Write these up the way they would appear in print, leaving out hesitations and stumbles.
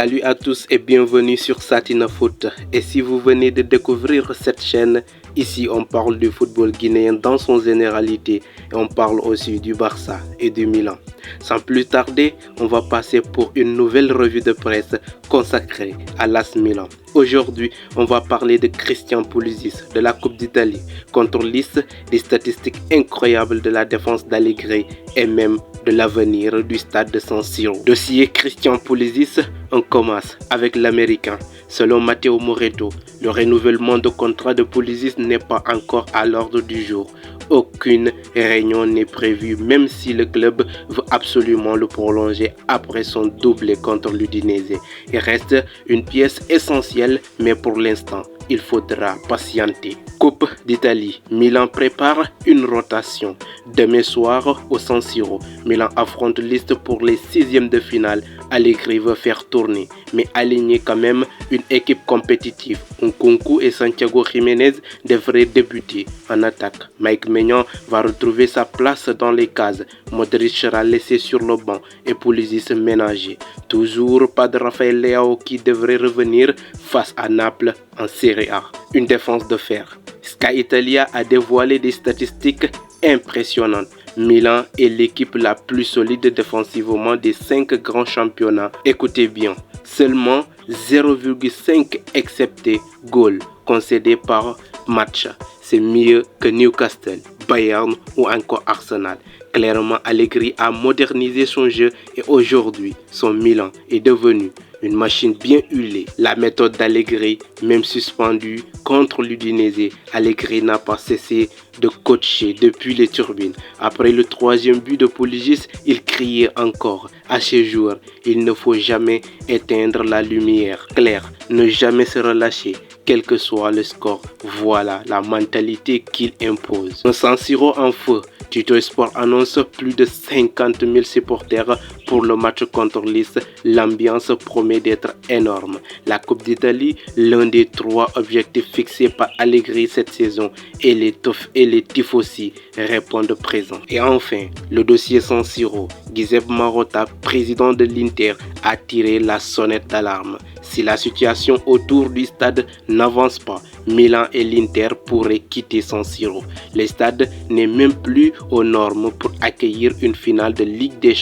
Salut à tous et bienvenue sur Satina Foot. Et si vous venez de découvrir cette chaîne, ici on parle du football guinéen dans son généralité et on parle aussi du Barça et du Milan. Sans plus tarder, on va passer pour une nouvelle revue de presse consacrée à l'AS Milan. Aujourd'hui, on va parler de Christian Pulisic de la Coupe d'Italie, contrôliste des statistiques incroyables de la défense d'Allegri et même de l'avenir du stade de San Siro. Dossier Christian Pulisic, on commence avec l'Américain. Selon Matteo Moretto, le renouvellement de contrat de Pulisic n'est pas encore à l'ordre du jour. Aucune réunion n'est prévue, même si le club veut absolument le prolonger après son doublé contre l'Udinese. Il reste une pièce essentielle, mais pour l'instant, il faudra patienter. Coupe d'Italie. Milan prépare une rotation. Demain soir au San Siro, Milan affronte Lecce pour les 6e de finale. Allegri veut faire tourner, mais aligner quand même une équipe compétitive. Nkunku et Santiago Jiménez devraient débuter en attaque. Mike Maignan va retrouver sa place dans les cases. Modric sera laissé sur le banc et Pulisic ménagé. Toujours pas de Rafael Leao qui devrait revenir face à Naples en Serie A. Une défense de fer. Sky Italia a dévoilé des statistiques impressionnantes. Milan est l'équipe la plus solide défensivement des 5 grands championnats. Écoutez bien, seulement 0,5 accepté goal concédé par match. C'est mieux que Newcastle, Bayern ou encore Arsenal. Clairement, Allegri a modernisé son jeu et aujourd'hui, son Milan est devenu une machine bien huilée. La méthode d'Allegri, même suspendue contre l'Udinese, Allegri n'a pas cessé de coacher depuis les turbines. Après le 3e but de Pulisic, il criait encore à ses joueurs: il ne faut jamais éteindre la lumière. Claire, ne jamais se relâcher, quel que soit le score. Voilà la mentalité qu'il impose. Un San Siro en feu. Tuto Sport annonce plus de 50 000 supporters pour le match contre Lecce. L'ambiance promet d'être énorme. La Coupe d'Italie, l'un des 3 objectifs fixés par Allegri cette saison, et les tifosi répondent présents. Et enfin, le dossier San Siro. Giuseppe Marotta, président de l'Inter, a tiré la sonnette d'alarme. Si la situation autour du stade n'avance pas, Milan et l'Inter pourraient quitter San Siro. Le stade n'est même plus aux normes pour accueillir une finale de Ligue des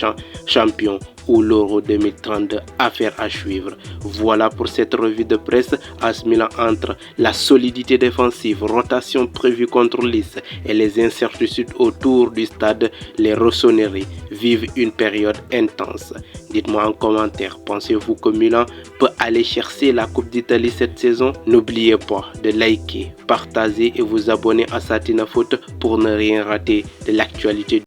Champions ou l'Euro 2032. Affaire à suivre. Voilà pour cette revue de presse. AS Milan entre la solidité défensive, rotation prévue contre Lecce et les incertitudes autour du stade, les rossonneries vivent une période intense. Dites-moi en commentaire, pensez-vous que Milan peut aller chercher la Coupe d'Italie cette saison? N'oubliez pas de liker, partager et vous abonner à Satina Foot pour ne rien rater de l'actualité.